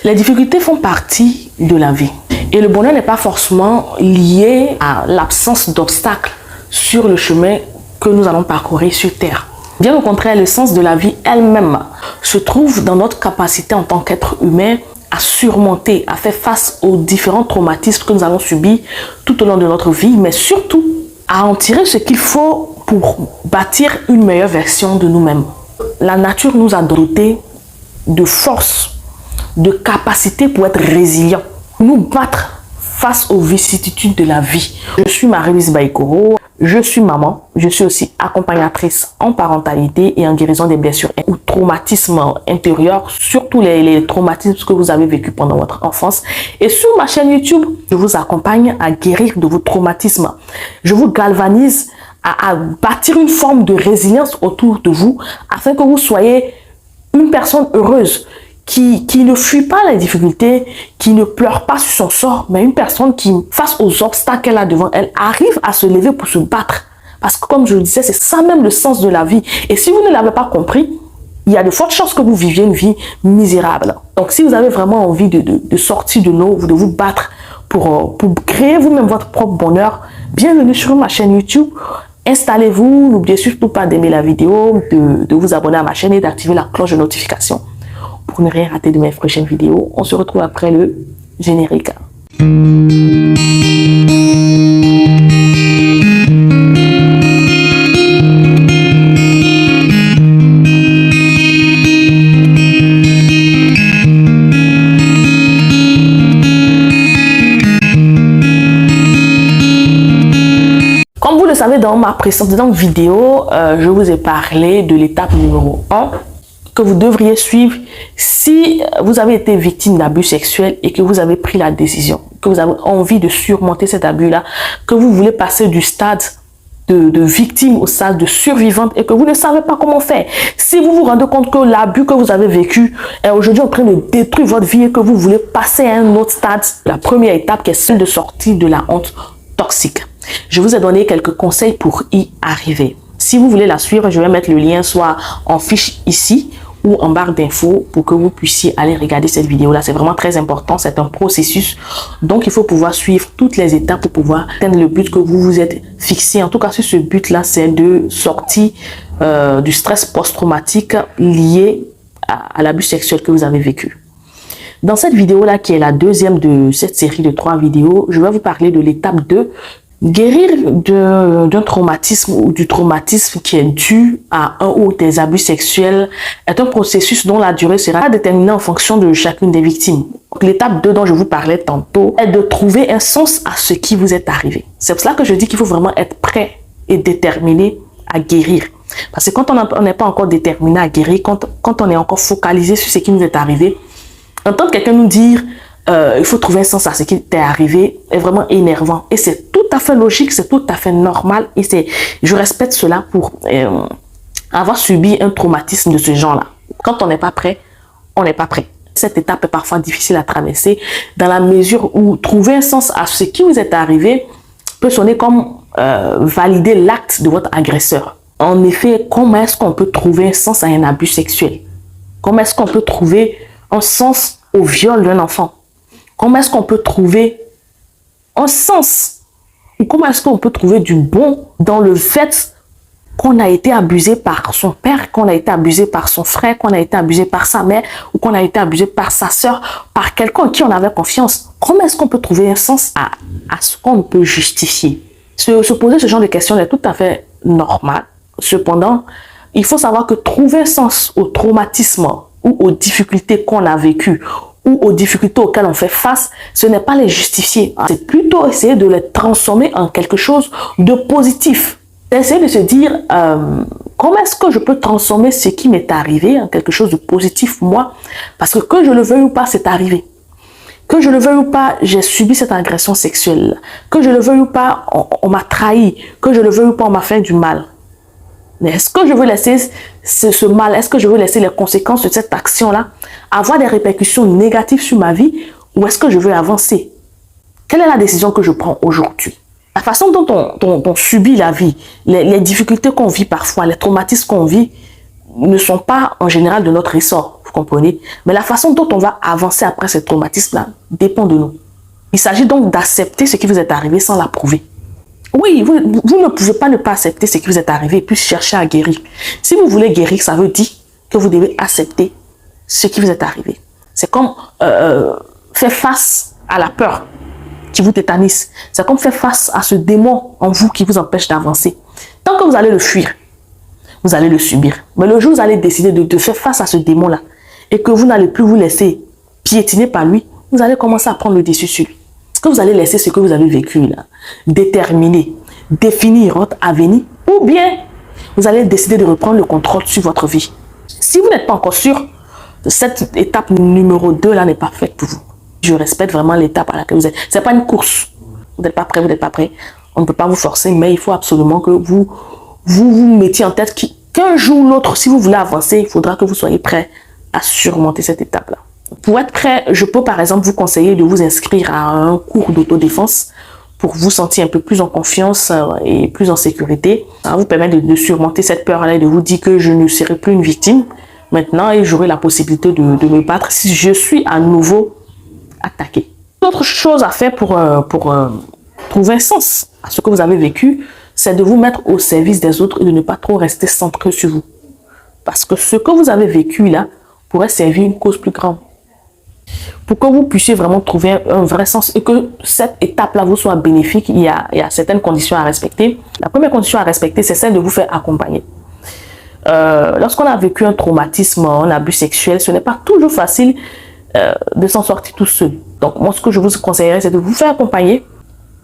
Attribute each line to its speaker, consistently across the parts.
Speaker 1: Les difficultés font partie de la vie. Et le bonheur n'est pas forcément lié à l'absence d'obstacles sur le chemin que nous allons parcourir sur Terre. Bien au contraire, le sens de la vie elle-même se trouve dans notre capacité en tant qu'être humain à surmonter, à faire face aux différents traumatismes que nous allons subir tout au long de notre vie, mais surtout à en tirer ce qu'il faut pour bâtir une meilleure version de nous-mêmes. La nature nous a dotés de force, de capacité pour être résilients, nous battre face aux vicissitudes de la vie. Je suis Marie-Louise Baïkoro, je suis maman, je suis aussi accompagnatrice en parentalité et en guérison des blessures ou traumatismes intérieurs, surtout les traumatismes que vous avez vécu pendant votre enfance. Et sur ma chaîne YouTube, je vous accompagne à guérir de vos traumatismes. Je vous galvanise à bâtir une forme de résilience autour de vous afin que vous soyez une personne heureuse, qui ne fuit pas les difficultés, qui ne pleure pas sur son sort, mais une personne qui, face aux obstacles qu'elle a devant elle, arrive à se lever pour se battre. Parce que comme je le disais, c'est ça même le sens de la vie. Et si vous ne l'avez pas compris, il y a de fortes chances que vous viviez une vie misérable. Donc si vous avez vraiment envie de sortir de l'eau, de vous battre pour créer vous-même votre propre bonheur, bienvenue sur ma chaîne YouTube. Installez-vous, n'oubliez surtout pas d'aimer la vidéo, de vous abonner à ma chaîne et d'activer la cloche de notification pour ne rien rater de mes prochaines vidéos. On se retrouve après le générique. Comme vous le savez, dans ma précédente vidéo, je vous ai parlé de l'étape numéro 1 que vous devriez suivre si vous avez été victime d'abus sexuels et que vous avez pris la décision, que vous avez envie de surmonter cet abus-là, que vous voulez passer du stade de victime au stade de survivante et que vous ne savez pas comment faire. Si vous vous rendez compte que l'abus que vous avez vécu est aujourd'hui en train de détruire votre vie et que vous voulez passer à un autre stade, la première étape qui est celle de sortir de la honte toxique. Je vous ai donné quelques conseils pour y arriver. Si vous voulez la suivre, je vais mettre le lien soit en fiche ici ou en barre d'infos pour que vous puissiez aller regarder cette vidéo-là. C'est vraiment très important, c'est un processus. Donc, il faut pouvoir suivre toutes les étapes pour pouvoir atteindre le but que vous vous êtes fixé. En tout cas, sur ce but-là, c'est de sortir du stress post-traumatique lié à l'abus sexuel que vous avez vécu. Dans cette vidéo-là, qui est la deuxième de cette série de 3 vidéos, je vais vous parler de l'étape 2. Guérir d'un traumatisme ou du traumatisme qui est dû à un ou des abus sexuels est un processus dont la durée sera déterminée en fonction de chacune des victimes. L'étape 2 dont je vous parlais tantôt est de trouver un sens à ce qui vous est arrivé. C'est pour cela que je dis qu'il faut vraiment être prêt et déterminé à guérir. Parce que quand on n'est pas encore déterminé à guérir, quand on est encore focalisé sur ce qui nous est arrivé, entendre quelqu'un nous dire il faut trouver un sens à ce qui t'est arrivé est vraiment énervant. Et c'est tout à fait logique, c'est tout à fait normal. Et je respecte cela pour avoir subi un traumatisme de ce genre-là. Quand on n'est pas prêt, on n'est pas prêt. Cette étape est parfois difficile à traverser dans la mesure où trouver un sens à ce qui vous est arrivé peut sonner comme valider l'acte de votre agresseur. En effet, comment est-ce qu'on peut trouver un sens à un abus sexuel? Comment est-ce qu'on peut trouver un sens au viol d'un enfant? Comment est-ce qu'on peut trouver un sens? Ou comment est-ce qu'on peut trouver du bon dans le fait qu'on a été abusé par son père, qu'on a été abusé par son frère, qu'on a été abusé par sa mère, ou qu'on a été abusé par sa sœur, par quelqu'un en qui on avait confiance? Comment est-ce qu'on peut trouver un sens à ce qu'on peut justifier? Se poser ce genre de questions est tout à fait normal. Cependant, il faut savoir que trouver un sens au traumatisme ou aux difficultés qu'on a vécues, ou aux difficultés auxquelles on fait face, ce n'est pas les justifier. C'est plutôt essayer de les transformer en quelque chose de positif. C'est essayer de se dire, comment est-ce que je peux transformer ce qui m'est arrivé en quelque chose de positif, moi? Parce que je le veuille ou pas, c'est arrivé. Que je le veuille ou pas, j'ai subi cette agression sexuelle. Que je le veuille ou pas, on m'a trahi. Que je le veuille ou pas, on m'a fait du mal. Mais est-ce que je veux laisser ce mal, est-ce que je veux laisser les conséquences de cette action-là avoir des répercussions négatives sur ma vie, ou est-ce que je veux avancer? Quelle est la décision que je prends aujourd'hui? La façon dont on subit la vie, les difficultés qu'on vit parfois, les traumatismes qu'on vit, ne sont pas en général de notre ressort, vous comprenez? Mais la façon dont on va avancer après ce traumatisme-là dépend de nous. Il s'agit donc d'accepter ce qui vous est arrivé sans l'approuver. Oui, vous ne pouvez pas ne pas accepter ce qui vous est arrivé et puis chercher à guérir. Si vous voulez guérir, ça veut dire que vous devez accepter ce qui vous est arrivé. C'est comme faire face à la peur qui vous tétanise. C'est comme faire face à ce démon en vous qui vous empêche d'avancer. Tant que vous allez le fuir, vous allez le subir. Mais le jour où vous allez décider de faire face à ce démon-là et que vous n'allez plus vous laisser piétiner par lui, vous allez commencer à prendre le dessus sur lui. Est-ce que vous allez laisser ce que vous avez vécu là déterminer, définir votre avenir, ou bien vous allez décider de reprendre le contrôle sur votre vie? Si vous n'êtes pas encore sûr, cette étape numéro 2 là n'est pas faite pour vous. Je respecte vraiment l'étape à laquelle vous êtes. Ce n'est pas une course. Vous n'êtes pas prêt, vous n'êtes pas prêt. On ne peut pas vous forcer, mais il faut absolument que vous mettiez en tête qu'un jour ou l'autre, si vous voulez avancer, il faudra que vous soyez prêt à surmonter cette étape-là. Pour être prêt, je peux par exemple vous conseiller de vous inscrire à un cours d'autodéfense pour vous sentir un peu plus en confiance et plus en sécurité. Ça va vous permettre de surmonter cette peur-là et de vous dire que je ne serai plus une victime maintenant et j'aurai la possibilité de me battre si je suis à nouveau attaqué. Autre chose à faire pour trouver un sens à ce que vous avez vécu, c'est de vous mettre au service des autres et de ne pas trop rester centré sur vous. Parce que ce que vous avez vécu là pourrait servir une cause plus grande. Pour que vous puissiez vraiment trouver un vrai sens et que cette étape-là vous soit bénéfique, il y a certaines conditions à respecter. La première condition à respecter, c'est celle de vous faire accompagner. Lorsqu'on a vécu un traumatisme, un abus sexuel, ce n'est pas toujours facile de s'en sortir tout seul. Donc moi, ce que je vous conseillerais, c'est de vous faire accompagner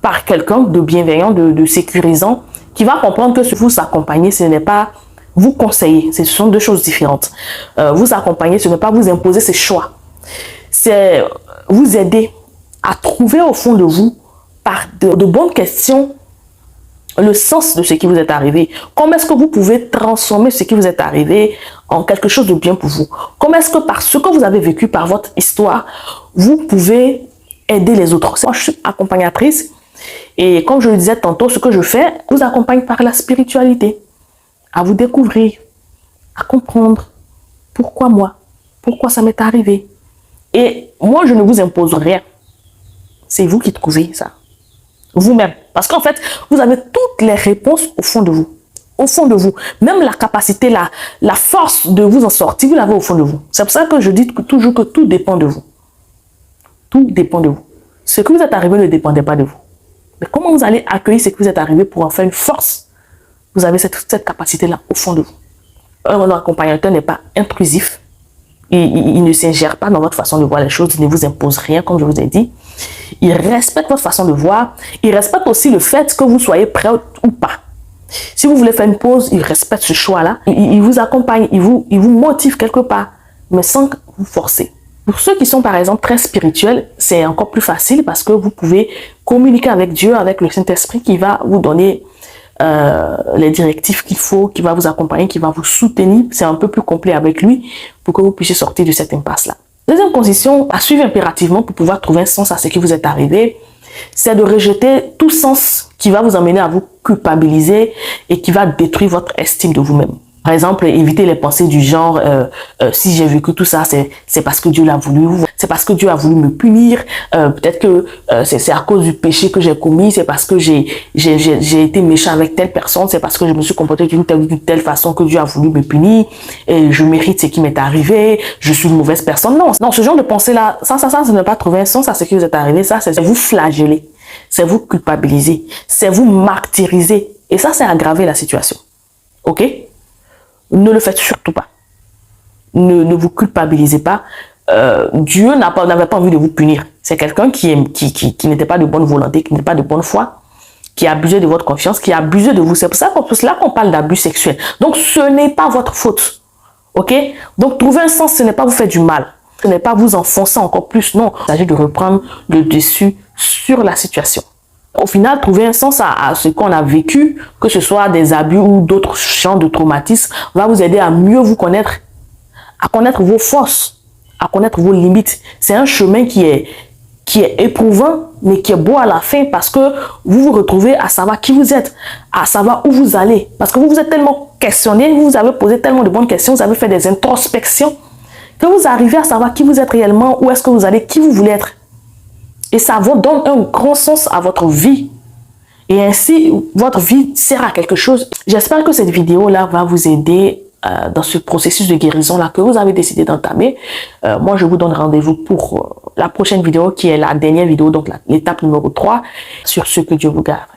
Speaker 1: par quelqu'un de bienveillant, de sécurisant, qui va comprendre que vous accompagner, ce n'est pas vous conseiller. Ce sont deux choses différentes. Vous accompagner, ce n'est pas vous imposer ses choix. C'est vous aider à trouver au fond de vous, par de bonnes questions, le sens de ce qui vous est arrivé. Comment est-ce que vous pouvez transformer ce qui vous est arrivé en quelque chose de bien pour vous? Comment est-ce que par ce que vous avez vécu, par votre histoire, vous pouvez aider les autres? Moi, je suis accompagnatrice et comme je le disais tantôt, ce que je fais, je vous accompagne par la spiritualité, à vous découvrir, à comprendre pourquoi moi, pourquoi ça m'est arrivé. Et moi, je ne vous impose rien. C'est vous qui trouvez ça. Vous-même. Parce qu'en fait, vous avez toutes les réponses au fond de vous. Au fond de vous. Même la capacité, la force de vous en sortir, vous l'avez au fond de vous. C'est pour ça que je dis toujours que tout dépend de vous. Tout dépend de vous. Ce que vous êtes arrivé ne dépendait pas de vous. Mais comment vous allez accueillir ce que vous êtes arrivé pour en faire une force? Vous avez cette capacité-là au fond de vous. Un accompagnateur n'est pas intrusif. Il ne s'ingère pas dans votre façon de voir les choses. Il ne vous impose rien, comme je vous ai dit. Il respecte votre façon de voir. Il respecte aussi le fait que vous soyez prêt ou pas. Si vous voulez faire une pause, il respecte ce choix-là. Il vous accompagne, il vous motive quelque part, mais sans vous forcer. Pour ceux qui sont par exemple très spirituels, c'est encore plus facile parce que vous pouvez communiquer avec Dieu, avec le Saint-Esprit qui va vous donner les directives qu'il faut, qui va vous accompagner, qui va vous soutenir. C'est un peu plus complet avec lui pour que vous puissiez sortir de cette impasse-là. Deuxième condition à suivre impérativement pour pouvoir trouver un sens à ce qui vous est arrivé, c'est de rejeter tout sens qui va vous amener à vous culpabiliser et qui va détruire votre estime de vous-même. Par exemple, éviter les pensées du genre si j'ai vécu tout ça, c'est parce que Dieu l'a voulu, c'est parce que Dieu a voulu me punir, peut-être que c'est à cause du péché que j'ai commis, c'est parce que j'ai été méchant avec telle personne, c'est parce que je me suis comporté d'une telle façon que Dieu a voulu me punir, et je mérite ce qui m'est arrivé, je suis une mauvaise personne. Non, ce genre de pensée-là, ça ne pas trouver un sens à ce qui vous est arrivé, ça c'est vous flageller, c'est vous culpabiliser, c'est vous martyriser, et ça c'est aggraver la situation. Ok? Ne le faites surtout pas. Ne vous culpabilisez pas. Dieu n'avait pas envie de vous punir. C'est quelqu'un qui n'était pas de bonne volonté, qui n'était pas de bonne foi, qui abusait de votre confiance, qui abusait de vous. C'est pour ça qu'on parle d'abus sexuel. Donc, ce n'est pas votre faute. Ok? Donc, trouver un sens, ce n'est pas vous faire du mal. Ce n'est pas vous enfoncer encore plus. Non, il s'agit de reprendre le dessus sur la situation. Au final, trouver un sens à ce qu'on a vécu, que ce soit des abus ou d'autres champs de traumatisme, va vous aider à mieux vous connaître, à connaître vos forces, à connaître vos limites. C'est un chemin qui est qui est éprouvant, mais qui est beau à la fin parce que vous vous retrouvez à savoir qui vous êtes, à savoir où vous allez. Parce que vous vous êtes tellement questionné, vous avez posé tellement de bonnes questions, vous avez fait des introspections, que vous arrivez à savoir qui vous êtes réellement, où est-ce que vous allez, qui vous voulez être. Et ça vous donne un grand sens à votre vie. Et ainsi, votre vie sert à quelque chose. J'espère que cette vidéo-là va vous aider dans ce processus de guérison-là que vous avez décidé d'entamer. Moi, je vous donne rendez-vous pour la prochaine vidéo qui est la dernière vidéo, donc l'étape numéro 3. Sur ce, que Dieu vous garde.